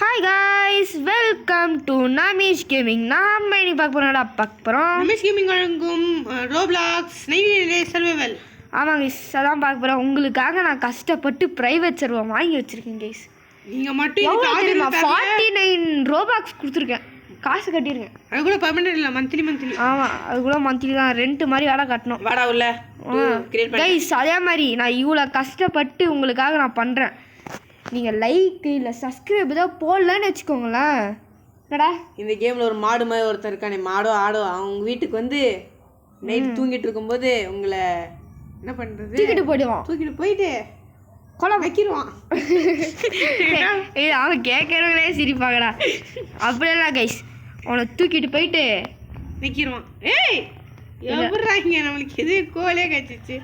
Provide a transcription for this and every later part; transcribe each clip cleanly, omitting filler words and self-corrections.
Hi guys, welcome to Namish gaming. நாம இன்னைக்கு பார்க்க போகிறோம் நமீஷ் கேமிங் வழங்கும் ரோப்ளாக்ஸ் 90 டேஸ் சர்வைவல். ஆமாம் கைஸ், அதான் பார்க்க போகிறோம். உங்களுக்காக நான் கஷ்டப்பட்டு ப்ரைவேட் சர்வர் வாங்கி வச்சுருக்கேன் கைஸ். நீங்கள் மட்டும் தெரியுமா 49 ரோபாக்ஸ் கொடுத்துருக்கேன், காசு கட்டியிருக்கேன். அது கூட பர்மனெண்ட் இல்லை, மந்த்லி. ஆமாம், அது கூட மந்த்லி தான், ரெண்ட் மாதிரி வேலை கட்டணும். வாடா உள்ள கைஸ். அதே மாதிரி நான் இவ்வளோ கஷ்டப்பட்டு உங்களுக்காக நான் பண்ணுறேன். நீங்கள் லைக் இல்லை சப்ஸ்கிரைப் தான் போடலன்னு வச்சுக்கோங்களேன். என்னடா இந்த கேமில் ஒரு மாடு மாதிரி ஒருத்தர் இருக்கானே, மாடோ ஆடோ, அவங்க வீட்டுக்கு வந்து நைட் தூங்கிட்டு இருக்கும்போது உங்களை என்ன பண்ணுறது, தூக்கிட்டு போயிட்டு கொலை வைக்கிடுவான். அவன் கேட்கறவங்களே சிரிப்பாங்கடா. அப்படியெல்லாம் கைஸ், அவனை தூக்கிட்டு போயிட்டு வைக்கிடுவான். ஏய் எவ்வளோங்க நம்மளுக்கு எது கோலே கச்சிச்சு.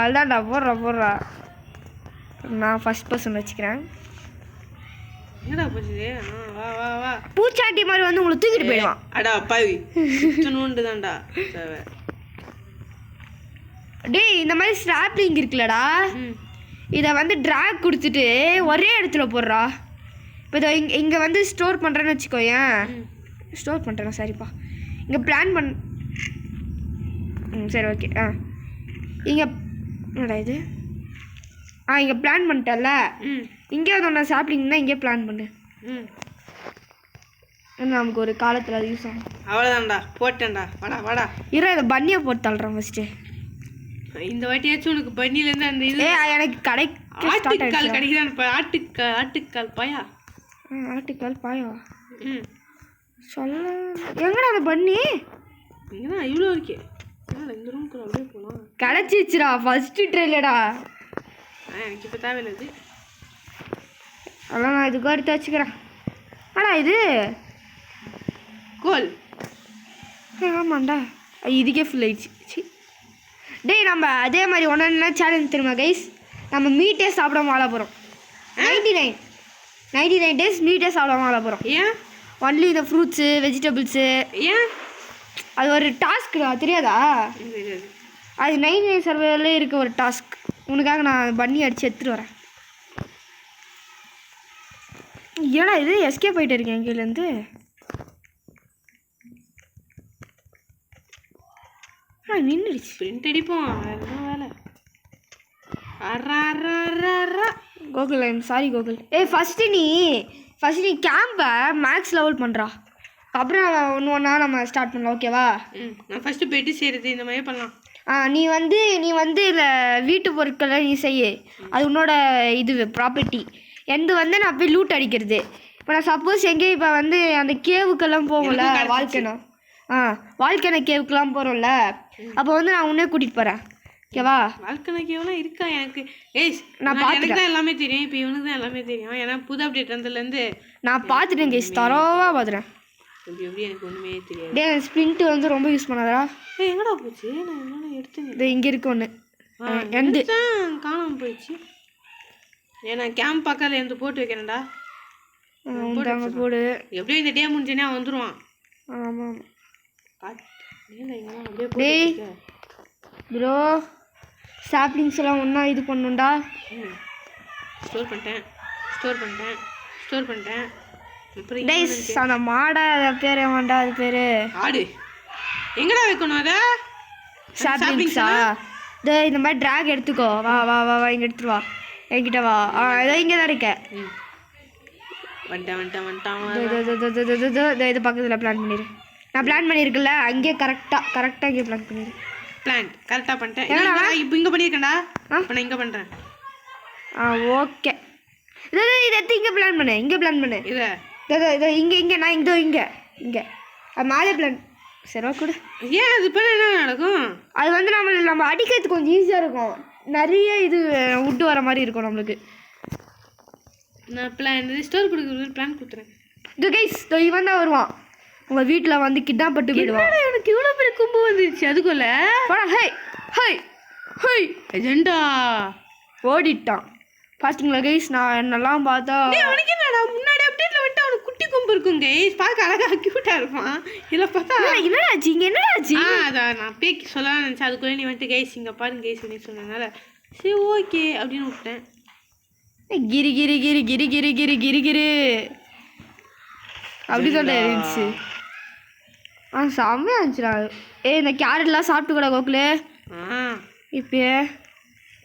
அதுதான்டா போடுறா. நான் ஃபர்ஸ்ட் பர்சன் வச்சுக்கிறேன். என்னடா போச்சு? வா வா வா. பூச்சாட்டி மாதிரி வந்து உங்களை தூக்கிட்டு போயிடுவான். அடா பாவி, சுத்தணுண்டு தான்டா. டேய், இந்த மாதிரி ஸ்டாப்லிங் இருக்குல்லடா, இதை வந்து ட்ராக் கொடுத்துட்டு ஒரே இடத்துல போடுறா. இப்போ இதை இங்கே வந்து ஸ்டோர் பண்ணுறேன்னு வச்சுக்கோயேன். ஸ்டோர் பண்ணுறேன், சரிப்பா. இங்கே பிளான் சரி ஓகே. இங்கே என்னடா இது? இங்கே பிளான் பண்ணிட்டல, இங்கே வந்து ஒன்று சாப்பிட்டீங்கன்னா இங்கே பிளான் பண்ணு. நமக்கு ஒரு காலத்தில் அது யூஸ் ஆகும். அவ்வளோதான்டா, போட்டேன்டா. வாடா இதை பன்னியை போட்டு தள்ளுறேன் ஃபஸ்ட்டு. இந்த வாட்டியாச்சும் உனக்கு பன்னியிலேருந்து அந்த இது எனக்கு ஆட்டுக்கால் கிடைக்குதான். ஆட்டுக்கால் பாயா. ஆட்டுக்கால் பாயா சொல்ல எங்கடா அந்த பன்னி? இங்கதான் இவ்வளோ இருக்கே. இந்த ரூம்க்குள்ள அப்படியே போகலாம். கிடச்சிச்சுடா ஃபஸ்ட்டு ட்ரெயிலடா. எனக்கு இப்போ தேவையில்லை. அதான் நான் இதுக்கு எடுத்து வச்சுக்கிறேன். இது கோல். ஆமாண்டா, இதுக்கே ஃபுல் ஆயிடுச்சு. டேய், நம்ம அதே மாதிரி ஒன்று சேலஞ்ச் தெரியுமா கைஸ்? நம்ம மீட்டே சாப்பிடாம வாழ போகிறோம். 99 டேஸ் மீட்டே சாப்பிடாம வாழ போகிறோம். ஏன்? ஒன்லி இந்த ஃப்ரூட்ஸு வெஜிடபிள்ஸு. ஏன்? அது ஒரு டாஸ்க்குடா, தெரியாதா? அது 99 சர்வேல இருக்க ஒரு டாஸ்க். உனக்காக நான் பண்ணி அடித்து எடுத்துகிட்டு வரேன். ஏன்னா இது எஸ்கேப் ஆகிட்டு இருக்கேன் எங்கேருந்து. நின்றுடுச்சு. பிரிண்ட் அடிப்போம், வேலை. Gokul, I'm sorry Gokul. First நீ கேம்பை மேக்ஸ் லெவல் பண்ணுறா, அப்புறம் ஒன்று நம்ம ஸ்டார்ட் பண்ணலாம், ஓகேவா? நான் ஃபஸ்ட்டு பெட்டு செய்கிறது இந்த மாதிரி பண்ணலாம். நீ வந்து இந்த வீட்டு பொருட்களை நீ செய்ய, அது உன்னோட இது ப்ராப்பர்ட்டி. எந்த வந்து நான் போய் லூட் அடிக்கிறது. இப்போ நான் சப்போஸ் எங்கேயும் இப்போ வந்து அந்த கேவுக்கெல்லாம் போகும்ல, வாழ்க்கை கேவுக்கெல்லாம் போகிறோம்ல, அப்போ வந்து நான் உன்னே கூட்டிகிட்டு போகிறேன், ஓகேவா? வாழ்க்கை கேவெல்லாம் இருக்கா எனக்கு? நான் எனக்கு தான் எல்லாமே தெரியும். இப்போ இவனுக்கு தான் எல்லாமே தெரியும். ஏன்னா புது அப்டேட் வந்ததுலேருந்து நான் பார்த்துட்டேன் கைஸ், தரோவாக பார்த்துட்டேன். எப்படி எனக்கு ஒன்றுமே தெரியாது. டே, ஸ்ப்ரிண்ட் வந்து ரொம்ப யூஸ் பண்ணாதடா. எங்கடா போச்சு? நான் என்னென்ன எடுத்தேன். இது இங்கே இருக்கு ஒன்று, எந்த காணாமல் போயிடுச்சு. ஏன்னா கேம்ப் பக்கத்தில் இருந்து போட்டு வைக்கிறேன்டா. போடு. எப்படியும் இந்த டே முடிஞ்சேன்னா வந்துடுவான். ஆமாம். டேய் ப்ரோ, சாப்ளிங்ஸ் எல்லாம் ஒன்றா இது பண்ணுண்டா. ஸ்டோர் பண்ணிட்டேன். டேய், அந்த மாடை பேர் வேண்டா, அது பேர் ஆடு. எங்கடா வைக்கணும் அதை? சாப்ளிங்ஸா? டேய், இந்த மாதிரி ட்ராக் எடுத்துக்கோ. வா வா வா வா, இங்கே எடுத்துட்டு வா, என்கிட்ட வா. ஏதோ இங்கே தான் இருக்க. இது பக்கத்தில் பிளான் பண்ணிடு. நான் பிளான் பண்ணியிருக்கல, அங்கேயே கரெக்டாக இங்கே பிளான் பண்ணிடு. கரெக்டாக பண்ணிட்டேன். இப்போ இங்கே பண்ணியிருக்கேன்டா. இப்போ நான் இங்கே பண்ணுறேன். ஓகே. இதை எடுத்து இங்கே பிளான் பண்ணு. இதை இங்கே நான் இங்கே அது மேலே பிளான். சரி கூட. ஏன் அது பண்ண என்ன நடக்கும்? அது வந்து நம்ம அடிக்கிறதுக்கு கொஞ்சம் ஈஸியாக இருக்கும். நிறைய இது விட்டு வர மாதிரி இருக்கும் நம்மளுக்கு. நான் ஸ்டோர் கொடுக்குறது பிளான் கொடுத்துறேன். இது கைஸ், இவன் தான் வருவான் உங்கள் வீட்டில் வந்து கிட்னாப் பட்டு போயிடுவான். எனக்கு இவ்வளோ பெரிய கும்பு வந்துருச்சு. அதுக்குள்ள ஏஜெண்டா ஓடிட்டான். பார்த்தீங்களா கைஸ்? நான் என்னெல்லாம் பார்த்தா அவனுக்கு என்னடா முன்னாடி அப்டேட்டில் விட்டு அவனுக்கு குட்டி கும்பு இருக்கும் கைஸ். பார்க்க அழகாக க்யூட்டாக இருப்பான். இதில் பார்த்தா என்னடாச்சு இங்கே என்னடாச்சு? அதான் நான் பேக்கி சொல்லலாம்னு நினச்சேன். அதுக்குள்ளே நீ வந்துட்டு கைஸ் இங்கே பாருங்க கைஸ் அப்படின்னு சொன்னதுனால சரி ஓகே அப்படின்னு விட்டேன். கிரி அப்படி தான் இருந்துச்சு. செம்மையாக இருந்துச்சுடா. இந்த கேரட்லாம் சாப்பிட்டு கூட கோகுலே இப்போயே.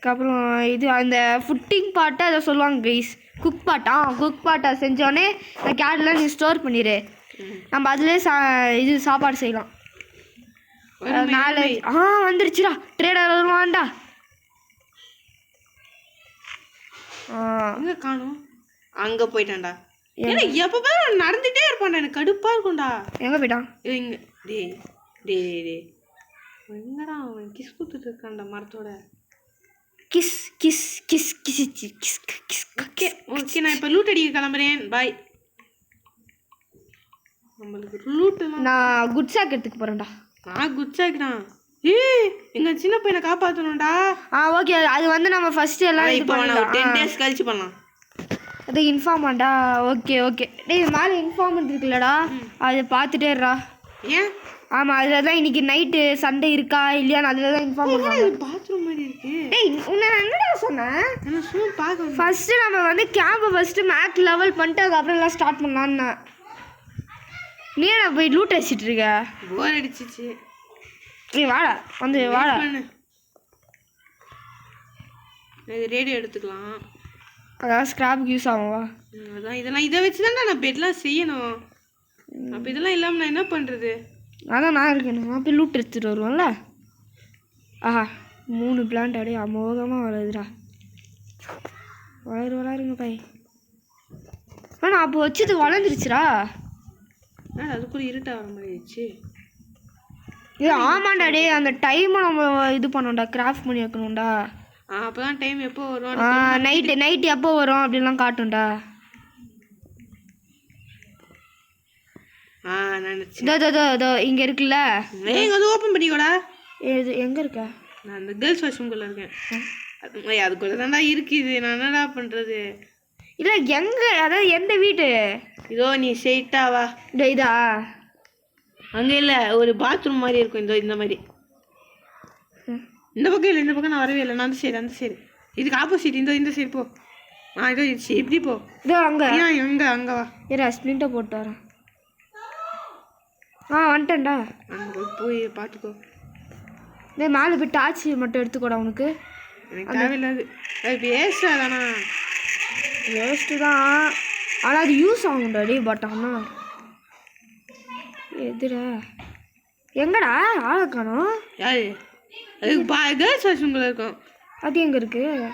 அப்புறம் இது அந்த ஃபுட்டிங் பாட்டை அதை சொல்லுவாங்க கைஸ், குக் பாட்டை செஞ்சோடனே இந்த கேரட்லாம் நீ ஸ்டோர் பண்ணிடு, நம்ம அதுலேயே இது சாப்பாடு செய்யலாம். மேலே வந்துருச்சுடா, ட்ரேடர் வருவான்டா. அங்கே காணும், அங்கே போயிட்டான்டா. ஏன்னா எப்போ பார்த்து நடந்துகிட்டே இருப்பான்டா, எனக்கு கடுப்பாக இருக்கும்டா. எங்கே போயிட்டான்? இங்கே டே டே டே என்னடா அவன் கிஸ் கொடுத்துட்டு இருக்கான்டா மரத்தோட. Kiss kiss kiss kiss kiss kiss. Okay okay, நான் இப்போ லூட் அடிக்க கிளம்புறேன், பாய். நம்மளுக்கு லூட்டுலாம் நான் குட் சாக் எடுத்துக்க போகிறேன்டா. நான் குட் சாக்தான். எங்கள் சின்ன பையனை காப்பாற்றணும்டா. ஓகே, அது வந்து நம்ம ஃபஸ்ட்டு எல்லாம் இப்போ ஒரு 10 days கழிச்சு பண்ணலாம். அது இன்ஃபார்மாண்டா. Okay okay. டேய் மேலே இன்ஃபார்மெண்ட் இருக்குல்லடா, அதை பார்த்துட்டேறா. ஏன்? ஆமாம், அதில் தான் இன்னைக்கு நைட்டு சண்டே இருக்கா இல்லையான்னு அதில் தான் இன்ஃபார்ம் பண்ணுவாங்க. பாத்ரூம் மாதிரி இருக்கு. டேய் உன்னை என்னடா சொன்னேன்? சும்மா பார்க்க. ஃபஸ்ட்டு நம்ம வந்து கேம்பை ஃபஸ்ட்டு மேக் லெவல் பண்ணிட்டு அதுக்கப்புறம் எல்லாம் ஸ்டார்ட் பண்ணலான்னு. நீ என்ன போய் லூட் அடிச்சிட்டு இருக்க? போர் அடிச்சிச்சு. நீ வாடா, வந்து வாடா. இது ரேடியோ எடுத்துக்கலாம், அதான் ஸ்கிராப்புக்கு யூஸ் ஆகும்வா. அதான் இதெல்லாம் இதை வச்சு தான்டா நான் பெட்லாம் செய்யணும். அப்போ இதெல்லாம் இல்லாமல் நான் என்ன பண்ணுறது? அதான் நான் இருக்கேன், நான் போய் லூட் எடுத்துகிட்டு வருவோம்ல. ஆஹா 3 பிளான்ட் அப்படியே அமோகமாக வளருதுடா. வளருங்க பாய். ஆனால் அப்போ வச்சது வளர்ந்துருச்சுடா. அதுக்குள்ள இருட்டா வர மாதிரி ஆயிடுச்சு. ஆமாண்டா டே, அந்த டைமை நம்ம இது பண்ணோம்டா, கிராஃப்ட் பண்ணி வைக்கணும்டா. அப்போ தான் டைம் எப்போ வரும், நைட்டு எப்போ வரும் அப்படின்லாம் காட்டும்டா. இதோ இங்கே இருக்குல்ல, அது ஓப்பன் பண்ணிக்கோடா. இது எங்கே இருக்க? நான் அந்த கேர்ள்ஸ் வாஷ்ரூம்குள்ளே இருக்கேன். அதுக்குள்ளே தான்டா இருக்குது, நான் என்னடா பண்ணுறது? இல்லை எங்கே, அதாவது எந்த வீட்டு? இதோ நீ ஸ்ட்ரெயிட்டாவா. இதா அங்கே இல்லை, ஒரு பாத்ரூம் மாதிரி இருக்கும். இந்த மாதிரி இந்த பக்கம் இல்லை, இந்த பக்கம் நான் வரவே இல்லை. நான் அந்த சைடு இதுக்கு ஆப்போசிட் இந்த சைடு போ. இதோ இப்படி போ. இதோ அங்கே அங்கே வா. ஸ்ப்ளிண்ட்டை போட்டு வரேன். வந்துட்டேன்டா. அங்கே போய் பார்த்துக்கோ. இதே மேலே போய் டார்ச் மட்டும் எடுத்துக்கூட உனக்கு. எனக்கு தேவையில்லாது, அது வேஸ்டா தானா? வேஸ்ட்டு தான், ஆனால் அது யூஸ் ஆகும்டா டே. பட் ஆனால் எதுடா எங்கடா ஆளை காணோம்? யாரு? அது கேர்ள்ஸ் வாஷ்ரூம்குள்ளே இருக்கும். அது எங்கே இருக்குது?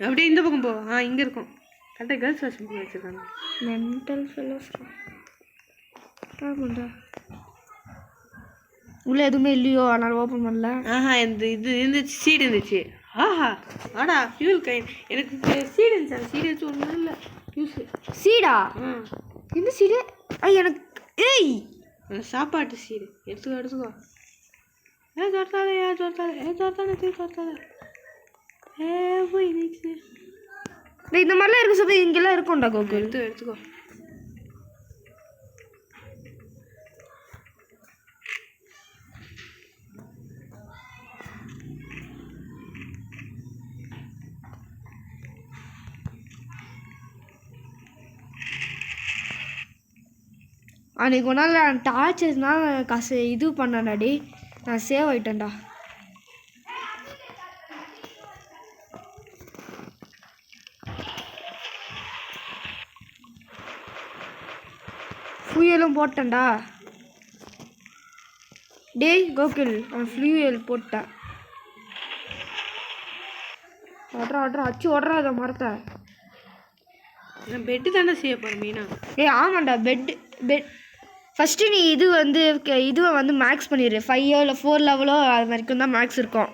அப்படியே இந்த பக்கம் போ. இங்கே இருக்கும். கரெக்டாக கேர்ள்ஸ் வாஷ்ரூம்குள்ளே வச்சுருக்காங்க. Mental fellows. ஆமாண்டா, உள்ளே எதுவுமே இல்லையோ, அதனால் ஓப்பன் பண்ணல. இந்த இது இருந்துச்சு, சீடு இருந்துச்சு. ஆடா ஃபியூல் கைன். எனக்கு சீடு இருந்துச்சு, அந்த சீடு வச்சு ஒன்றும் இல்லை யூஸ். சீடா? எந்த சீடு? எனக்கு சாப்பாட்டு சீடு எடுத்துக்கோ. இந்த மாதிரிலாம் இருக்கு சொல்லி இங்கெல்லாம் இருக்கும்டா கோகு. எடுத்துக்கோ. அன்றைக்கி ஒரு நாள் நான் டார்ச்சர்னால் காசு இது பண்ணேன்டாடி, நான் சேவ் ஆகிட்டேன்டா. ஃபியூயலும் போட்டேன்டா டேய் கோகுல். நான் ஃபியூயல் போட்டேன். ஓடுறா அச்சு ஓடுறா அதை மரத்தை. நான் பெட்டு தானே செய்ய போகிறேன் மீனா. ஆமாண்டா, பெட் ஃபஸ்ட்டு நீ இதுவை வந்து மேக்ஸ் பண்ணிடு. 5 இல்லை 4 லெவலோ அது வரைக்கும் தான் மேக்ஸ் இருக்கும்,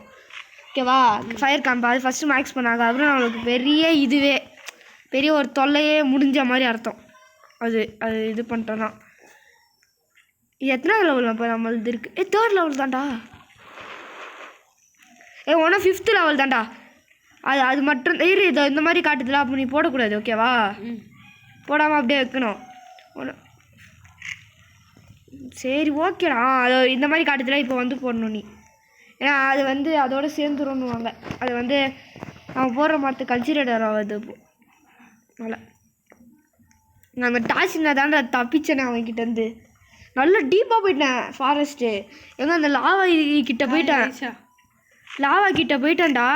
ஓகேவா? ஃபயர் கேம்ப் அது ஃபஸ்ட்டு மேக்ஸ் பண்ணாங்க. அப்புறம் நம்மளுக்கு பெரிய ஒரு தொல்லையே முடிஞ்ச மாதிரி அர்த்தம். அது இது பண்ணிட்டோன்னா. இது எத்தனாவது லெவல்? இப்போ நம்மளது இருக்குது 3rd லெவல் தான்டா. ஒன்றா 5th லெவல் தான்டா. அது மட்டும் இதை இந்த மாதிரி காட்டுதுல, அப்போ நீ போடக்கூடாது, ஓகேவா? போடாமல் அப்படியே வைக்கணும். சரி ஓகேடா, அது இந்த மாதிரி காட்டுதுல இப்போ வந்து போடணும் நீ. ஏன்னா அது வந்து அதோட சேர்ந்துருன்னுவாங்க. அது வந்து அவன் போடுற மரத்து கன்சிடர் ஆகுது. இப்போ அதனால் அந்த டார்ச்சினா தான்டா தப்பிச்சேனே அவன்கிட்டேருந்து. நல்லா டீப்பாக போயிட்டேன் ஃபாரஸ்ட்டு. எங்கே அந்த லாவா கிட்ட போயிட்டேன். லாவா கிட்ட போயிட்டேன்டா.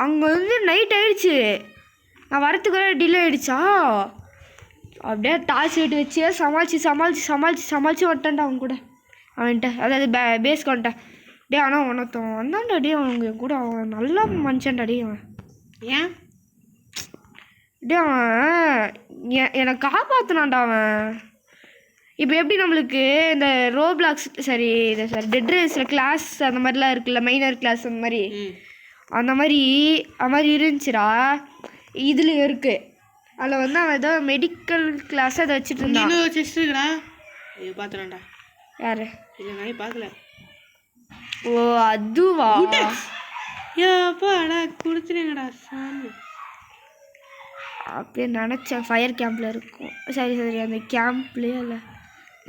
அங்கே வந்து நைட் ஆயிடுச்சு. நான் வரத்துக்குள்ள டிலே ஆகிடுச்சா. அப்படியே டார்ச் லைட் வச்சு சமாளித்து வந்துட்டேன்டா அவன் கூட. அவன்கிட்ட அதாவது பேஸ்க்கு வந்துட்டேன். டே ஆனால் உனத்தவன் வந்தான்டா. டே அவங்க கூட அவன் நல்லா மனுஷன்டா. டே அவன் ஏன் டே அவன் என்னை காப்பாற்றினான்டா அவன். இப்போ எப்படி நம்மளுக்கு இந்த ரோப்ளாக்ஸ் சரி இது சார் டெட் ரேஸில் கிளாஸ் அந்த மாதிரிலாம் இருக்குல்ல, மைனர் கிளாஸ் அந்த மாதிரி இருந்துச்சுடா. இதில் இருக்குது. அதில் வந்து அவன் ஏதோ மெடிக்கல் கிளாஸ் அதை வச்சுட்டு இருந்தான். செஸ்ட் இருக்குடா. இது பார்த்துறான்டா. யாரு? இல்லை நான் பார்க்கல. ஓ அதுவா? ஏப்பாடா கொடுத்துருங்கடா சாமி. அப்படியே நினச்சேன் ஃபயர் கேம்பில் இருக்கும். சரி அந்த கேம்ப்லேயே இல்லை.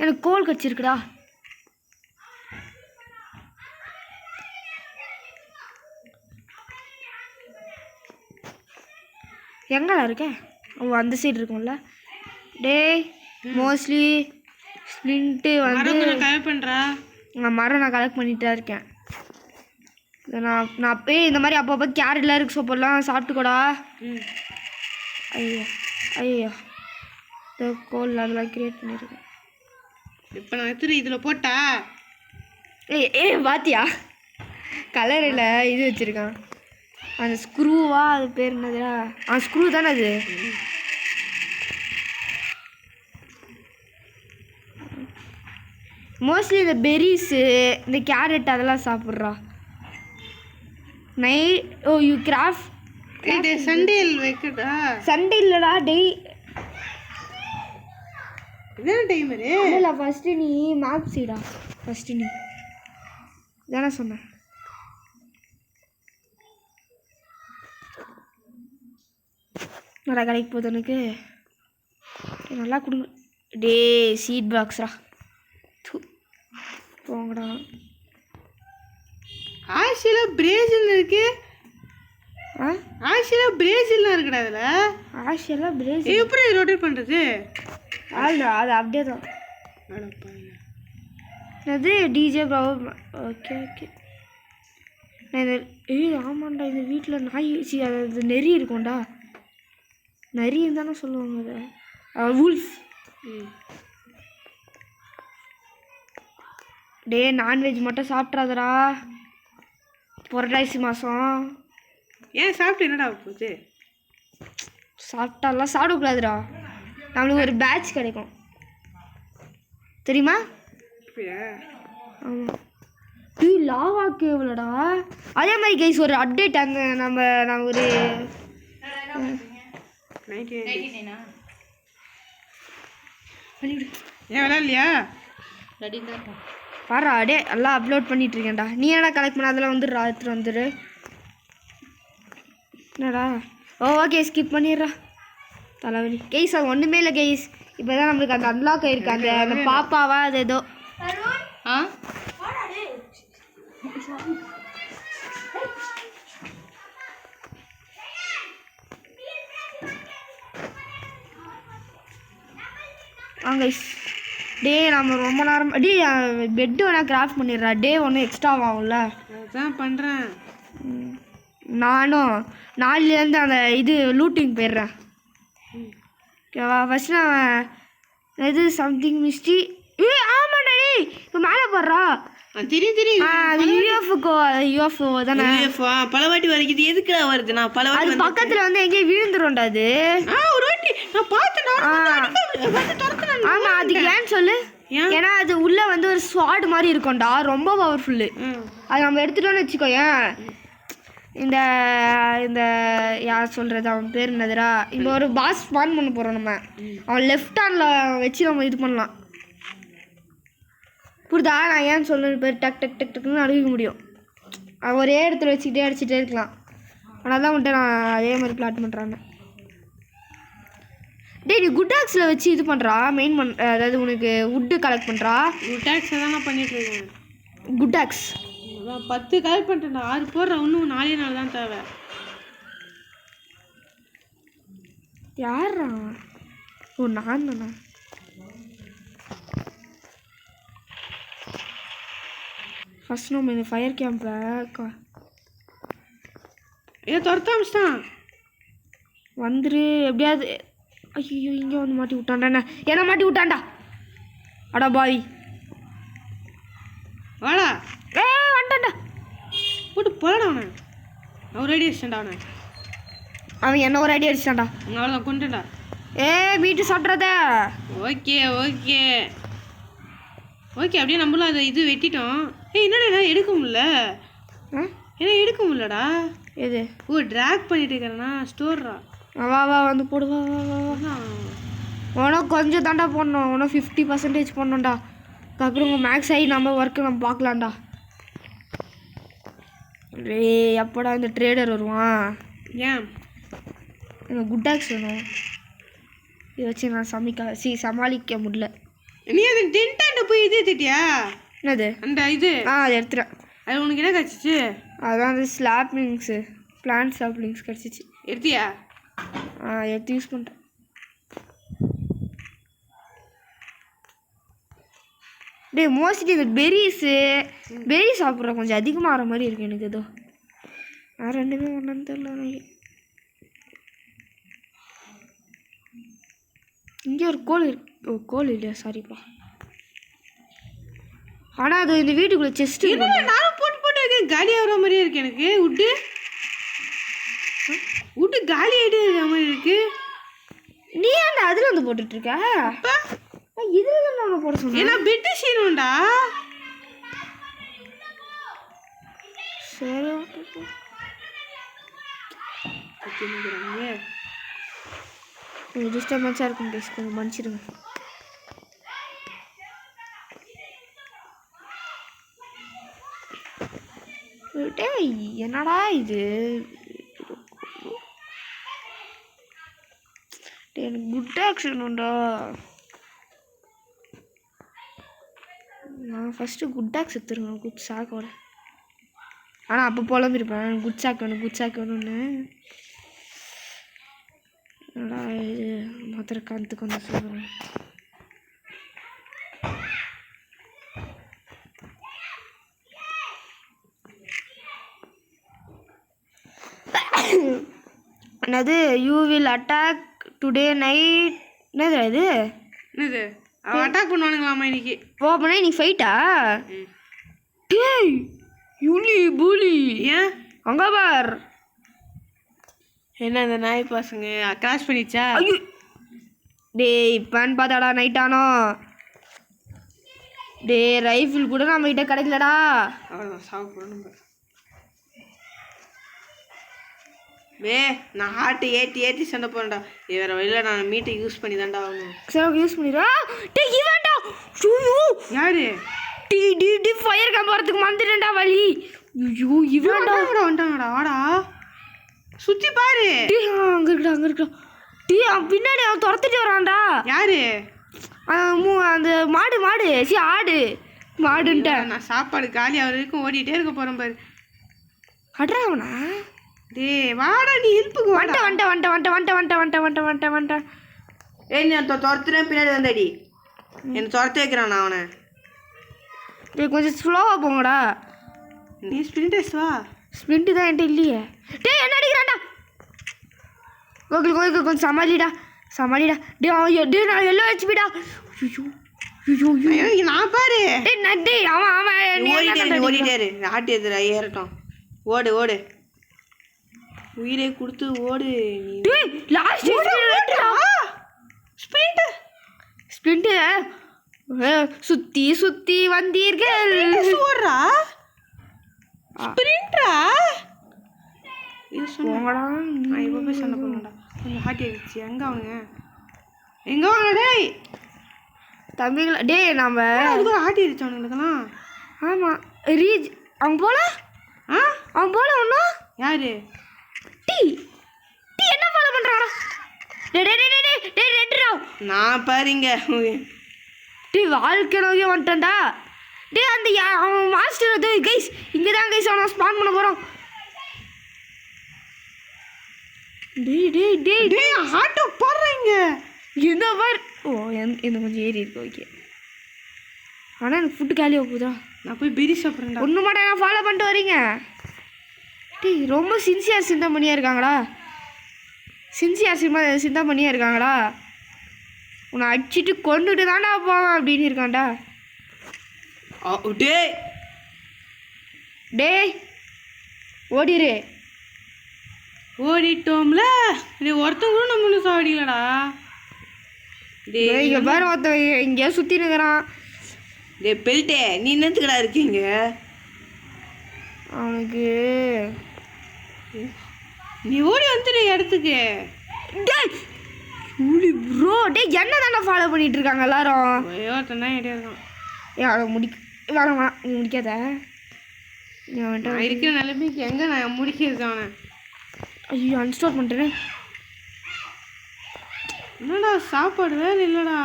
எனக்கு கோல் கடிச்சிருக்குடா. எங்கடா இருக்க? ஓ அந்த சைடு இருக்கும்ல. டே மோஸ்ட்லி ஸ்ப்ளிண்ட்டு வந்து கலெக்ட் பண்ணுறா. மரம் நான் கலெக்ட் பண்ணிட்டு தான் இருக்கேன். நான் அப்போயே இந்த மாதிரி அப்பப்போ கேரட்லாம் இருக்கு சோப்பெல்லாம் சாப்பிட்டுக்கூடா. ஐயோ இந்த கோல் அதெல்லாம் க்ரியேட் பண்ணியிருக்கேன். இப்போ நான் எடுத்துட்டு இதில் போட்டா பாத்தியா கலரில் இது வச்சுருக்கான். அந்த ஸ்க்ரூவா அது பேர் என்னதுடா? ஸ்க்ரூ தானே அது. மோஸ்ட்லி இந்த பெரிஸு இந்த கேரட் அதெல்லாம் சாப்பிட்றா. யூ கிராஃப்ட் சண்டே வைக்கடா. சண்டே இல்லைடா டெய். என்ன டைம் இல்லை ஃபஸ்ட்டு நீ மேப் சீடா. ஃபஸ்ட்டு நீ தானே சொன்னேன். நல்லா கடைக்கு போகுது எனக்கு. நல்லா கொடுங்க. டே சீட் பாக்ஸ்ரா போங்கடா. ஆஷியில் பிரேசில் இருக்கு. ஆஷியில் பிரேசில்லாம் இருக்குடா. அதில் ஆஷியெல்லாம் பிரேசில் எப்படி ரொட்டேட் பண்ணுறது? ஆல்டா அது அப்படியே தான். அது டிஜே ப்ராப்ளம். ஓகே நான் இந்த ஆமாண்டா இந்த வீட்டில் நாய் அது நெறி இருக்கும்டா. நரின்னு தானே சொல்லுவாங்க அதை. வூல்ஃப். டே நான்வெஜ் மட்டும் சாப்பிட்றாதடா. புரட்டாசி மாதம். ஏன் சாப்பிட்டு என்னடா போச்சு? சாப்பிட்டாலாம் சாப்பிடக்கூடாதுடா. நம்மளுக்கு ஒரு பேட்ச் கிடைக்கும் தெரியுமா? ஆமாம். லாவா கேவலடா. அதே மாதிரி கைஸ் ஒரு அப்டேட் அந்த நான் ஒரு ஏன் விளையாடலையா? பாரா அடே எல்லாம் அப்லோட் பண்ணிட்டு இருக்கேன்டா. நீ என்னடா கலெக்ட் பண்ண அதெல்லாம் வந்துடுறா. எடுத்துட்டு வந்துடு. என்னடா ஓகே ஸ்கிப் பண்ணிடுறா. தலைவலி கேஸ் அது ஒன்றுமே இல்லை கேஸ். இப்போ தான் நம்மளுக்கு அந்த அன்லாக் ஆயிருக்கு. அந்த பாப்பாவா அது ஏதோ கைஸ். டே நம்ம ரொம்ப நேரம் டே பெட்டு வேணால் கிராஃப்ட் பண்ணிடுறா. டே ஒன்று எக்ஸ்ட்ரா ஆகும்ல. அதான் பண்ணுறேன். நானும் நாலுலேருந்து அந்த இது லூட்டிங் போயிடுறேன். ஓகேவா? ஃபஸ்ட்டு நான் இது சம்திங் மிஸ்டி. ஆமாண்டா டே இப்போ மேலே போடுறா. தெரியும் அது யூஎஃப்ஓ தானே. பல வாட்டி வரைக்கும் எதுக்குடா வருது? நான் பல வாட்டி அது பக்கத்தில் வந்து எங்கேயும் விழுந்துரும்டா அது. ஒரு வாட்டி நான் பார்த்தேன். ஆமாம் அதுக்கு ஏன்னு சொல்லு. ஏன்னா அது உள்ளே வந்து ஒரு ஸ்வாட் மாதிரி இருக்கும்டா. ரொம்ப பவர்ஃபுல்லு. அது நம்ம எடுத்துட்டோன்னு வச்சுக்கோயேன். இந்த இந்த யார் சொல்கிறது அவன் பேர் என்னதுடா? இப்போ ஒரு பாஸ் ஸ்பான் பண்ண போகிறோம் நம்ம. அவன் லெஃப்ட் ஹேண்டில் வச்சு நம்ம இது பண்ணலாம். புரியுதா நான் ஏன்னு சொல்லுறது? பேர் டக் டக் டக் டக்குன்னு அடிக்க முடியும். ஒரே இடத்துல வச்சுக்கிட்டே அடிச்சுட்டே இருக்கலாம். ஆனால் தான் வந்துட்டு நான் அதே மாதிரி பிளாட் பண்ணுறாங்க. டே நீ குட் ஆக்ஸில் வச்சு இது பண்ணுறா மெயின் அதாவது உனக்கு வுட்டு கலெக்ட் பண்ணுறா. குட் ஆக்ஸை தான் நான் பண்ணிட்டு இருக்கேன். குட் ஆக்ஸ் 10 கலெக்ட் பண்ணிட்டேன். 6 போடுறேன். இன்னும் 4 நாள் தான் தேவை. யாரா ஓ நான் தானா? ஃபர்ஸ்ட் நம்ம இந்த ஃபயர் கேம்பை துரத்தாமிச்சிட்டான். வந்துரு எப்படியாவது. ஐயோ இங்கே வந்து மாட்டி விட்டான்டா. என்ன மாட்டி விட்டான்டா அடா பாவி. வாடா வந்துட்டான்டா. போட்டு போடா அவனை. அவன் ரெடி அடிச்சிட்டான்டா அவனை. அவன் என்ன ஒரு ஐடியா அடிச்சிட்டான்டா. அவ்வளோதான் கொண்டுடா. வீட்டு சாப்பிட்றத. ஓகே ஓகே ஓகே அப்படியே நம்மளும் அதை இது வெட்டிட்டோம். என்னடா எடுக்க முடியல. ஏன்னா எடுக்க முடியலடா. எது? ஓ ட்ராக் பண்ணிட்டு இருக்கிறேன்னா ஸ்டோர்ரா. வா வா வந்து போடு. வா வா வா வா. உனக்கு கொஞ்சம் தாண்டா போடணும். உனக்கு 50% போடணும்டா. அதுக்கப்புறம் உங்கள் மேக்ஸ் ஆகி நம்ம ஒர்க்கு நம்ம பார்க்கலாம்டா. எப்படா இந்த ட்ரேடர் வருவான்? ஏன் எனக்கு குட் ஆக்ஸ் வேணும். இதை வச்சு நான் சமாளிக்க முடியல. நீ அது டென்ட்டாண்ட போய் இது எடுத்துட்டியா? என்னது அந்த இது? அது எடுத்துட்டேன். அது உனக்கு என்ன கிடச்சிச்சு? அதான் அந்த ஸ்லாப்லிங்ஸு பிளான்ட் ஸ்லாப்லிங்ஸ் கிடச்சிச்சு. எடுத்தியா? எடுத்து யூஸ் பண்ணிட்டேன். மோஸ்ட்லி இந்த பெரி சாப்பிட்ற கொஞ்சம் அதிகமாக ஆகிற மாதிரி இருக்கு எனக்கு. ஏதோ நான் ரெண்டுமே ஒன்றுன்னு தெரியல. இங்கே ஒரு கோல் இருக்கு. கோல் இல்லையா? சாரிப்பா. ஆனால் அது இந்த வீட்டுக்குள்ளே செஸ்ட். நானும் போட்டு காலி ஆகிற மாதிரியே இருக்கு எனக்கு. விட்டு காலி ஆகிட்டு மாதிரி இருக்கு. நீ ஏன்டா அதில் வந்து போட்டுட்ருக்க? இதில் தான் நான் போட சொன்னேன். ஏன்னா பெட்டு செய்யணும்டா. சரி கொஞ்சம் டிஸ்டர்பன்ஸாக இருக்கும் ப்ளீஸ். கொஞ்சம் மன்னிச்சிடுங்க. என்னடா இது? எனக்கு குட் ஆக்ஷன் உண்டா? நான் ஃபஸ்ட்டு குட் ஆக்ஸ் எடுத்துருங்க. குட் சாக்கோட. ஆனால் அப்போ புலம்பிருப்பேன் குட் சாக் வேணும்னு. என்னடா இது மதுரக்காந்துக்கு வந்து சொல்கிறேன். என்னது? You will attack today night. என்னது இது? என்னது? அவன் அட்டாக் பண்ணுவானுங்களாமா இன்னைக்கு. போனா நீ ஃபைட்டா? டேய் யூலி பூலி. ஏன் அங்கே பார். என்ன இந்த நாய் பசங்க கிராஷ் பண்ணிச்சா? ஐயோ டேய் இப்போன்னு பார்த்தாடா நைட்டானோ. டே ரைஃபிள் கூட நம்ம கிட்ட கிடைக்கலடா. அவ்வளோதான் சாப்பிடணும். நான் ஹார்ட்டு ஏற்றி சண்டை போறேன்டா. வேற வழியில் நான் மீட்டை யூஸ் பண்ணி தான்டா ஆகணும். சரி யூஸ் பண்ணிடுறா. டே இவன்டா. யாரு? டி ஃபயர் கேம்ப் வரதுக்கு வந்துட்டேன்டா வழி. ஐயோ இவன்டா வந்துட்டாங்கடா. வாடா சுற்றி பாரு. அங்கே இருக்கா. டீ அவன் பின்னாடி அவன் துரத்துட்டு வரான்டா. யாரு? அந்த மாடு ஆடு மாடுன்ட்ட. நான் சாப்பாடு காலி ஆகிற வரைக்கும் ஓடிட்டே இருக்க போகிறேன் பாரு. கட்டுறாவனா? டே வாடா நீ ஹெல்ப்புக்கு வாடா. வந்துட்டேன். ஏய் நீ துரத்துறேன் பின்னாடி வந்தாடி. என்னை துரத்து வைக்கிறான் நான் அவனை. டே கொஞ்சம் ஸ்லோவாக போங்கடா. நீ ஸ்பிரிண்டர்ஸ் வா. ஸ்பிரிண்ட்டு தான் என்கிட்ட இல்லையே. டே என்ன அடிக்கிறான்டா. கோகுல் கொஞ்சம் சமாளிடா. டே நான் எல்லாம் வச்சுப்பிடா. ஐயோ நான் பாரு. டே அவன் ஓடிட்டாரு. ஆட்டு எதிர ஏறட்டும். ஓடு உயிரை கொடுத்து ஓடு. லாஸ்ட் ஸ்பிரிண்ட் சுத்தி வந்தீர்கள். ஓடுறா ஸ்பிரிண்டா? இது சொன்னடா. நான் இப்போ போய் சண்டை போடணும்டா. கொஞ்சம் ஹார்ட் ஆயிடுச்சு. எங்கே வாங்க டேய் தம்பிங்களா? டே நம்ம அதுக்கு ஹார்ட் ஆயிடுச்சு அவனுங்களுக்கெல்லாம். ஆமாம் ரீச் அவன் போல ஒன்றும். யாரு? டீ என்ன ஃபாலோ பண்ணுறாடா? டே ரெட்ரா. நான் பாருங்க டீ வாழ்க்கை நோக்கி வந்துட்டேன்டா. டே அந்த அவன் மாஸ்டர் வந்து கைஸ் இங்கே தான் கைஸ் அவனை ஸ்பான் பண்ண போகிறோம். டே ஹார்ட்டை போடுறீங்க. இந்த மாதிரி இந்த கொஞ்சம் ஏறி இருக்கு ஓகே. ஆனால் எனக்கு ஃபுட்டு காலியாக போகுதா? நான் போய் பிரி சாப்பிட்றேன்டா. ஒன்று மட்டும் நான் ஃபாலோ பண்ணிட்டு வரீங்க. டேய் ரொம்ப சின்சியர் சிந்தாமணியாக இருக்காங்களா? சிந்தாமணியாக இருக்காங்களா? உன்னை அடிச்சுட்டு கொண்டுட்டு தாண்டா போவேன் அப்படின்னு இருக்கான்டா. டேய் டேய் ஓடிரு. ஓடிட்டோம்ல. ஒருத்தன் கூட நம்மள சாவடிக்கலடா. இங்கே பாரு ஒருத்தன் எங்கேயோ சுற்றி நிற்கிறான். டே பெல்ட்டே நீ என்னத்துக்கடா இருக்கீங்க? அவனுக்கு நீ ஓடி வந்துடு இடத்துக்கு. ப்ரோ டேய் என்ன தானே ஃபாலோ பண்ணிட்டு இருக்காங்க எல்லாரும்? ஒருத்தன் தான் ஐடியா இருக்கான். அவன் வேணாம் நீ முடிக்காத. நான் இருக்கிற நிலைமைக்கு எங்கே நான் முடிக்கிறது அவனை? ஐயோ அன்ஸ்டால் பண்ணுறேன். என்னடா சாப்பாடு வேறு இல்லைடா.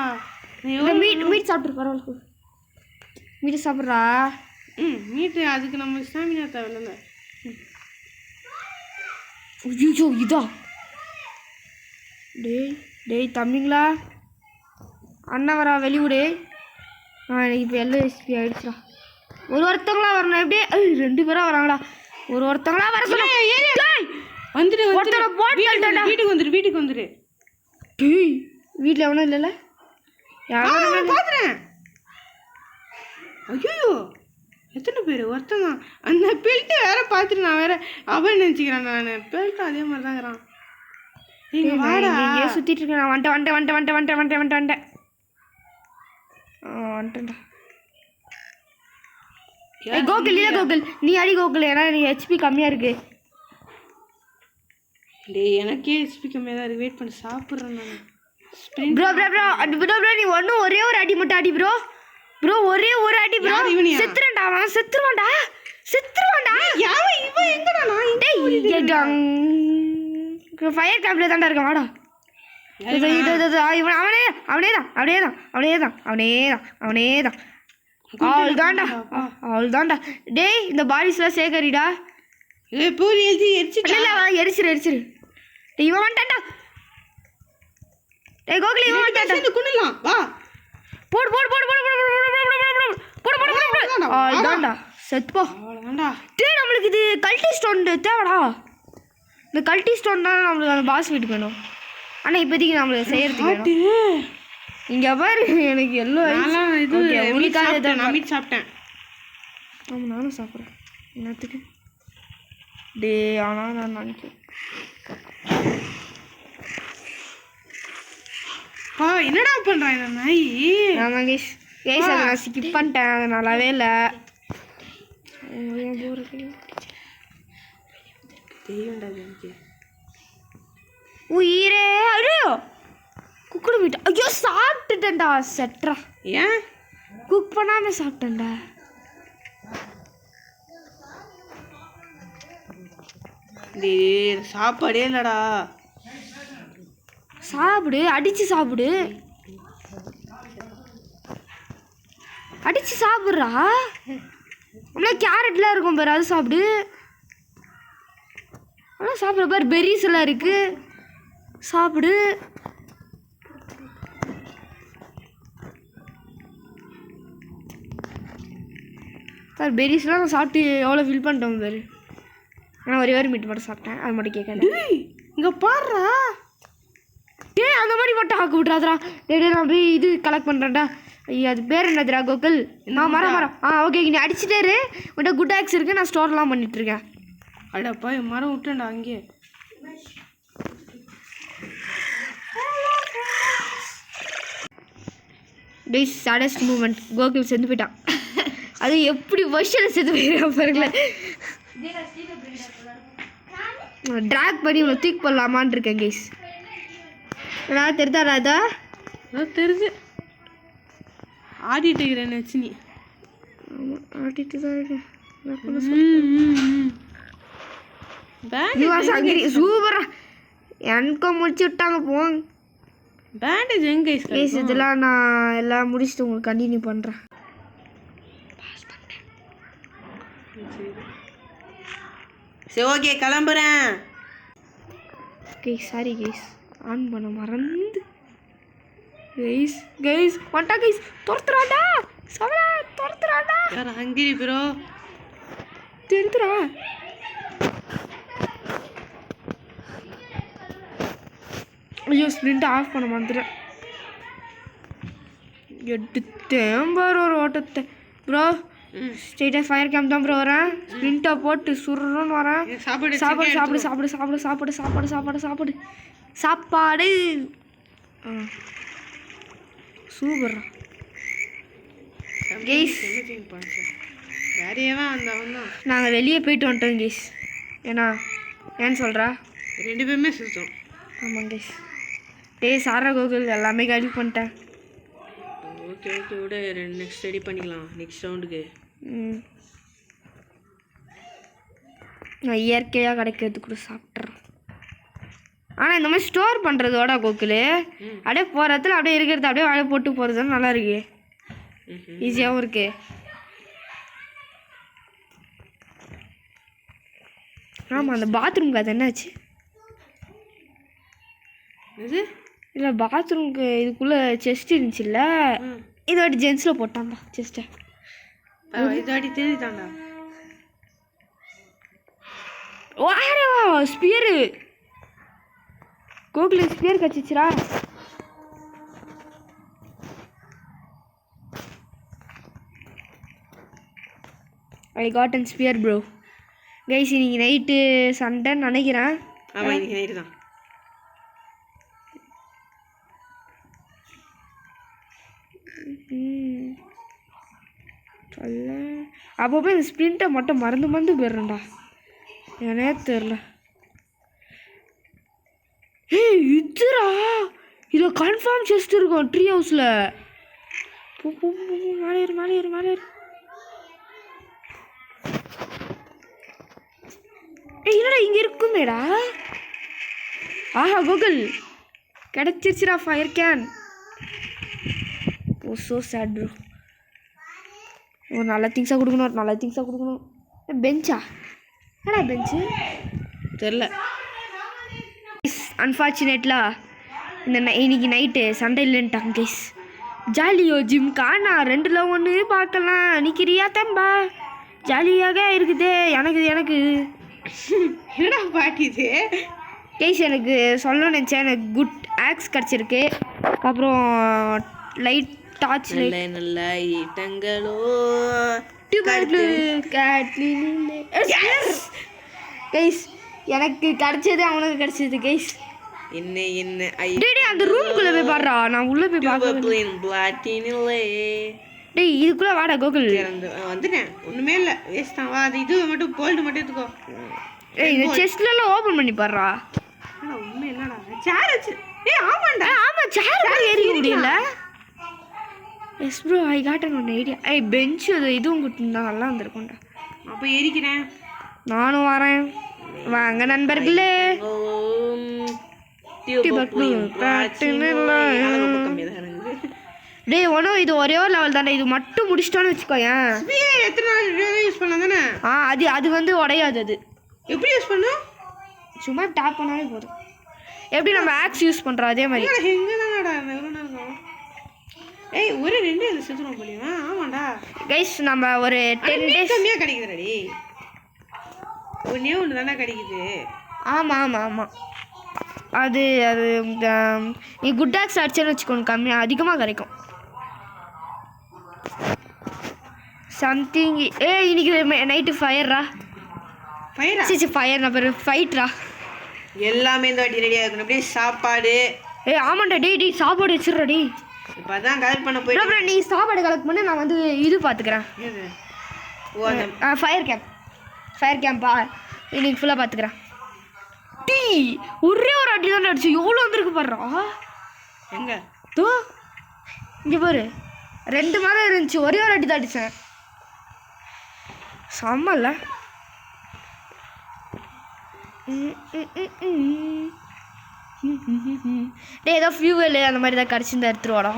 மீட் சாப்பிட்ரு பரவாயில்ல. மீட்டு சாப்பிட்றா. மீட்டு அதுக்கு நம்ம ஸ்டாமினா தேவையில்ல. ஐயோ இதா டேய் தம்பிங்களா அண்ணன் வரா வெளியூடு. எனக்கு இப்போ எல்லாம் ரெசிபி ஆகிடுச்சுடா. ஒருத்தங்களா வரணும் எப்படியே 2 பேரா வராங்களா? ஒருத்தங்களா வர சொல்ல வந்துடு. வீட்டுக்கு வந்துரு. டேய் வீட்டில் எவனும் இல்லைல்ல? யாரும் பார்த்துறேன். ஐயோ எத்தனை பேர்? ஒருத்தன் தான். அந்த பெல்ட்டை வேற பார்த்துட்டு நான் வேற அவன் நினச்சிக்கிறேன். நான் பெல்ட்டும் அதே மாதிரி தாங்கிறான். நீங்கள் வாடா எங்கேயோ சுற்றிட்டு இருக்கேன். நான் வந்துட்டேன்டா. கோகுல் இல்லை கோகுல் நீ அடி கோகுல். ஏன்னா எனக்கு ஹெச்பி கம்மியாக இருக்கு. டேய் எனக்கே ஹெச்பி கம்மியாக தான் இருக்குது. வெயிட் பண்ணி சாப்பிட்றேன் நான். ப்ரோ நீ ஒரே ஒரு அடி மட்டும் அடி ப்ரோ. ஒரே ஒரு அடி ப்ரோ. செத்துறேன்டா அவன். செத்துருவான்டா. இவன் எங்கடா? நான் ஃபயர் கேம்ப்ல தான்டா இருக்கான். வாடா. அவனே தான். அவள் தான்டா. டேய் இந்த பாடிஸ்லாம் சேகரிடா. பூரி எரிச்சிரு. இவன் வந்துட்டான்டா. டேய் கோகுல் இவன் வந்துட்டான்டா. குனிலாம் வா. போடு. அவள் தான்டா. செத்துப்போ. டேய் நம்மளுக்கு இது கல்ட்டி ஸ்டோன் தேவைடா. இந்த கல்ட்டி ஸ்டோன் தான் நம்மளுக்கு அந்த பாஸ் வீட்டுக்கு வேணும். ஆனால் இப்போதைக்கு நம்மளுக்கு செய்யறதுக்கு வேணும். இங்கே பாரு எனக்கு எல்லாம் இது நான் மீட் சாப்பிட்டேன். ஆமாம் நானும் சாப்பிட்றேன். என்னத்துக்கு? டே ஆனால் நான் நினைக்கிறேன் என்னடா பண்ணுறான் இந்த நாய்? ஆமாம் கேஸ் அதை நான் ஸ்கிப் பண்ணிட்டேன். அது நல்லாவே இல்லை. உயிரே ஐயோ குக்குடு மீட்டா. ஐயோ சாப்பிட்டுட்டேன்டா. செட்ரா. ஏன் குக் பண்ணாம சாப்பிட்டேன்டா. சாப்பாடே இல்லடா. சாப்பிடு. அடிச்சு சாப்பிட்றா. நம்மள கேரட்லாம் இருக்கும் பாரு அது சாப்பிடு. ஆனால் சாப்பிட்ற பாரு பெர்ரிஸ் எல்லாம் இருக்கு. சாப்பிடு. சார் பெர்ரிஸ்லாம் நான் சாப்பிட்டு எவ்வளோ ஃபீல் பண்ணிட்டோம் பாரு. ஆனால் ஒரே மீட் மட்டும் சாப்பிட்டேன். அது மட்டும் கேட்க இங்கே பாடுறா. டேய் அந்த மாதிரி மட்டும் ஆக்க விட்றாதரா. டேய் நான் போய் இது கலெக்ட் பண்ணுறேன்டா. ஐயா அது பேர் என்னதுரா கோகுல்? மரம். ஓகே நீ அடிச்சுட்டாரு. உன்ட்ட குட் ஆக்ஸ் இருக்குது. நான் ஸ்டோர்லாம் பண்ணிட்டுருக்கேன். அடப்பா மரம் விட்டேன்டா அங்கே. டேய் சாடஸ்ட் மூமெண்ட். கோகுல் செத்து போயிட்டான். அது எப்படி வருஷம் செத்து போயிடா பாருங்களேன். ட்ராக் பண்ணி இவ்வளோ தூக்கி போடலாமான் இருக்கேன் கேஸ். நான் தெரிதாடா இதா? தெரிஞ்சு ஆடிட்டு இருக்கிறேன் வச்சு நீ. ஆமாம் ஆடிட்டு தான் இருக்கேன். சூப்பரா எனக்கு முடிச்சு விட்டாங்க போங்க. பேண்டேஜ் எங்க கேஸ் இதெல்லாம் நான் எல்லாம் முடிச்சுட்டு உங்களுக்கு கண்டினியூ பண்ணுறேன். சரி ஓகே கிளம்புறேன். கேஸ் சாரி கேஸ் ஆன் பண்ண மறந்து. கைஸ் வந்துட்டா கைஸ். துரத்துறாடா சவலா, துரத்துறாடா. யார் ஹங்கிரி ப்ரோ? தெரியுதுடா. ஐயோ ஸ்ப்ரிண்ட் ஆஃப் பண்ண வந்துட்டேன். எடுத்தேன் பாரு ஒரு ஓட்டத்தை ப்ரோ. ஸ்ட்ரெயிட்டாக ஃபயர் கேம்ப் தான் ப்ரோ வரேன். ஸ்ப்ரிண்ட்டை போட்டு சுருன்னு வரேன். சாப்பாடு சாப்பாடு சாப்பிடு சாப்பிடு சாப்பிடு சாப்பாடு சாப்பாடு சாப்பாடு சாப்பாடு சாப்பாடு. Super guys. வேற ஏன் வந்தவன்? நாங்கள் வெளியே போயிட்டு வந்துட்டோம் கெய்ஸ். ஏன்னு சொல்கிறா? 2 பேருமே சுத்தம். ஆமாம் கெய்ஸ். டேய் சாரா கோகுல் எல்லாமே காலி பண்ணிட்டேன். ஓகே விட நெக்ஸ்ட் ரெடி பண்ணிக்கலாம் நெக்ஸ்ட் ரவுண்டுக்கு. நான் இயற்கையாக கிடைக்கிறது கூட சாப்பிட்றேன். ஆனால் இந்த மாதிரி ஸ்டோர் பண்ணுறதோட கோகுல் அப்படியே போகிற இடத்துல அப்படியே இருக்கிறது அப்படியே வாழை போட்டு போகிறது நல்லா இருக்கு. ஈஸியாகவும் இருக்கு. ஆமாம் அந்த பாத்ரூம்க்கு அது என்னாச்சு? இது இல்லை பாத்ரூம்க்கு இதுக்குள்ளே செஸ்ட் இருந்துச்சுல்ல, இது வாட்டி ஜென்ஸில் போட்டான்டா செஸ்ட்டை. இது வாட்டி தெரிஞ்சுட்டான்டா. வாரா ஸ்பியரு கோகுல் ஸ்பியர் கச்சிச்சுரா. I got and spear bro. Guys இன்னைக்கு நைட்டு சண்டைன்னு நினைக்கிறேன். ஆமாம் இன்னைக்கு நைட்டு தான். அப்போ இந்த ஸ்ப்ரிண்ட்டை மட்டும் மறந்து போயிடுறேன்டா. எனே தெரில. ஏய் இதுரா, இதில் கன்ஃபார்ம் செஸ்ட் இருக்கும் ட்ரீ ஹவுஸில். மேலே ஏறு. ஏய் என்னடா இங்கே இருக்குமேடா. ஆஹா கூகுள் கிடச்சிருச்சுடா fire can. Oh so sad bro. ஒரு நல்ல திங்ஸாக கொடுக்கணும். பெஞ்சா? என்னடா பெஞ்சு தெரில. அன்ஃபார்ச்சுனேட்லா இன்னைக்கு நைட்டு சண்டை இல்லைன்ட்டாங்க கைஸ். ஜாலியோ ஜிம்கா நான் 2ல் 1 பார்க்கலாம். நிற்கிறியா தம்பா? ஜாலியாக இருக்குது. எனக்கு என்னடா பாட்டிது கைஸ். எனக்கு சொல்லணும்னு நினச்சேன். எனக்கு குட் ஆக்ஸ் கிடச்சிருக்கு. அப்புறம் லைட் டார்ச் நல்ல ஈட்டங்களோ கைஸ். எனக்கு கிடைச்சது அவனுக்கு கிடைச்சது கைஸ். என்ன அந்த ரூமுக்குள்ளே போய் பாடுறா. நான் உள்ளே போய் பார்க்க. டேய் இதுக்குள்ளே வாடா கோகுல். வந்துட்டேன். ஒன்றுமே இல்லை வேஸ்ட் தான். வா அது இது மட்டும் கோல்டு மட்டும் எடுத்துக்கோ. ஏய் இந்த செஸ்ட்லலாம் ஓப்பன் பண்ணி பாடுறா. உண்மை இல்லைடா சேர் வச்சு. ஆமாண்டா ஆமாம் சேர் ஏறி முடியல. Yes bro I got one idea. Bench அது இதுவும் கொடுத்துருந்தா நல்லா வந்திருக்கும்டா. அப்போ ஏறிக்கிறேன். நானும் வரேன் வாங்க நண்பர்களே. டேய் ஒன்றும் இது ஒரே ஒரு லெவல் தானே. இது மட்டும் முடிச்சிட்டோன்னு வச்சுக்கோயேன். எத்தனை நாள் யூஸ் பண்ணலாம் தானே? அது வந்து உடையாது. அது எப்படி யூஸ் பண்ணும்? சும்மா டேப் பண்ணாலே போதும். எப்படி நம்ம ஆக்ஸ் யூஸ் பண்ணுறோம் அதே மாதிரி. ஏய் ஒரு 2 செத்துறோம் போலியா? ஆமாண்டா கைஸ் நம்ம ஒரு 10 days கம்மியாக கிடைக்குதுடி. ஒன்று தானே கிடைக்குது. ஆமாம் அது நீ குட் ஆக்ஸ் அடிச்சேன்னு வச்சுக்கோங்க கம்மியாக அதிகமாக கிடைக்கும். சம்திங். இன்னைக்கு நைட்டு ஃபயர்ரா. ஃபயர் நம்பர் ஃபைட்ரா. எல்லாமே இந்த வாட்டி ரெடியாக இருக்கணும். அப்படியே சாப்பாடு. ஆமாண்டா டேய் சாப்பாடு வச்சிடுறா. டே இப்போ தான் கலெக்ட் பண்ண போய் நீ சாப்பாடு கலெக்ட் பண்ணி நான் வந்து இது பார்த்துக்கிறேன். ஃபயர் கேம்பா இன்னைக்கு ஃபுல்லாக பார்த்துக்கிறேன். டீ ஒரே ஒரு அடி தான் அடிச்சு எவ்வளோ வந்துருக்கு பாடுறா. எங்க தோ இங்கே பாரு 2 மரம் இருந்துச்சு. ஒரே ஒரு அடி தான் அடித்தேன். செம்மல்ல. டே ஏதோ ஃபியூவல் அந்த மாதிரி தான் கிடச்சிருந்தா எடுத்துருவாடா.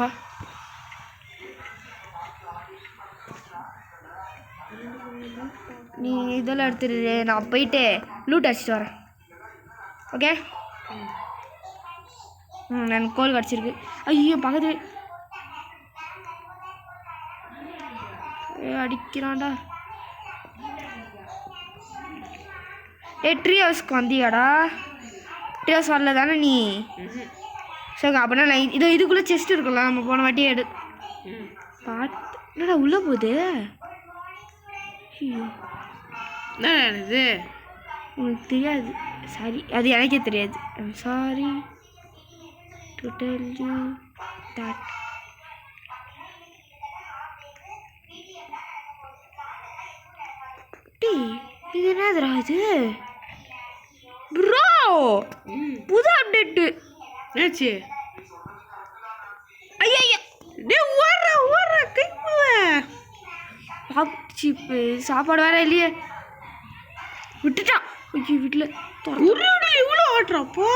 நீ இதெல்லாம் எடுத்துரு. நான் போயிட்டு லூட் அடிச்சிட்டு வரேன். ஓகே எனக்கு கோல் கிடச்சிருக்கு. ஐயோ பக்கத்து அடிக்கிறான்டா. ட்ரீ ஹவுஸ்க்கு வந்தியாடா? ட்ரீ ஹவுஸ் வரல தானே நீ? சரி அப்படின்னா நான் இதுக்குள்ளே செஸ்ட் இருக்கலாம், நம்ம போன வாட்டியே பார்த்து. என்னடா உள்ளே போகுது? ஐயோ இது உனக்கு தெரியாது. சாரி, அது எனக்கே தெரியாது. I'm sorry to tell you that. இது என்னதுடா இது ப்ரோ? புது அப்டேட்டு என்னாச்சு? ஐயா டேய் ஓடுற கைக்குவேன். சிப்பு சாப்பாடு வேற இல்லையே, விட்டுட்டான். ஐயோ வீட்டில் உருவிடல இவ்வளோ ஓட்டுறப்போ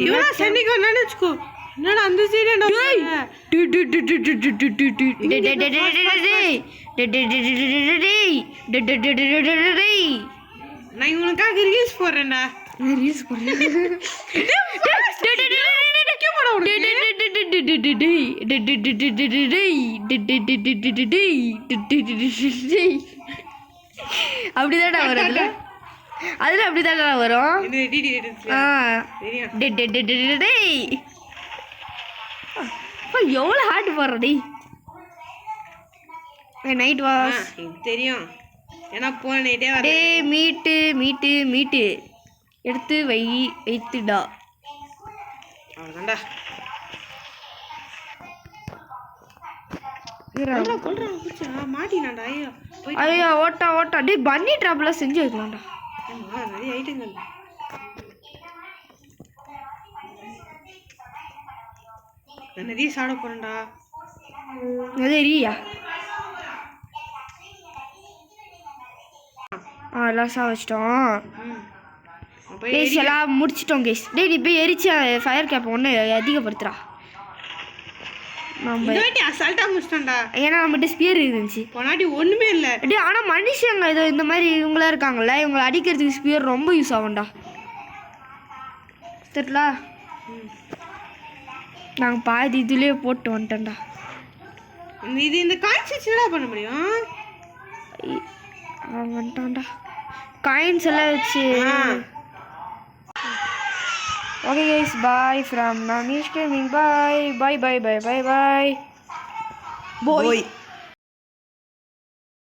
இவ்வளோ சன்னிக்கு நினச்சிக்கோ. என்னடா அந்த சைடு நான் இவனுக்காக ரீல்ஸ் போடுறேன்டா. ரீல்ஸ் போடுறேன். அப்படிதான்டா வரும். அதுல அப்படிதான்டா வரும். எவ்வளோ ஹார்ட் போடுறடி. நைட் வாஷ் தெரியும், ஏன்னா போன நைட்டே டே மீட்டு எடுத்து வைத்துடா. அவ்வளோதான்டா. மாட்டினாண்டா. ஐயோ ஓட்டா டே பன்னி ட்ராப்லாம் செஞ்சு வைக்கலாம்டா. நிறைய ஐட்டங்கள். நான் நிறைய சாப்பிட போறேன்டா. அது ரியா எல்லாம் வச்சிட்டோம். எல்லாம் முடிச்சிட்டோம் கேஸ். டேய் நீ போய் எரிச்சு ஃபயர் கேப் ஒன்று அதிகப்படுத்துறா. நம்ம அசால்ட்டா முடிச்சிட்டோம்டா. ஏன்னா நம்மகிட்ட ஸ்பியர் இருந்துச்சு. போனாட்டி ஒன்றுமே இல்லை. டே ஆனால் மனுஷங்க இதோ இந்த மாதிரி இவங்களாம் இருக்காங்கல்ல, இவங்களை அடிக்கிறதுக்கு ஸ்பியர் ரொம்ப யூஸ் ஆகும்டா. தெரியல, நாங்கள் பாதி இதுலேயே போட்டு வந்துட்டோம்டா. இந்த காயின்ஸ் வச்சு என்ன பண்ண முடியும்? வந்துட்டான்டா காயின்ஸ் எல்லாம் வச்சு. Okay guys, bye from Namish gaming. Bye.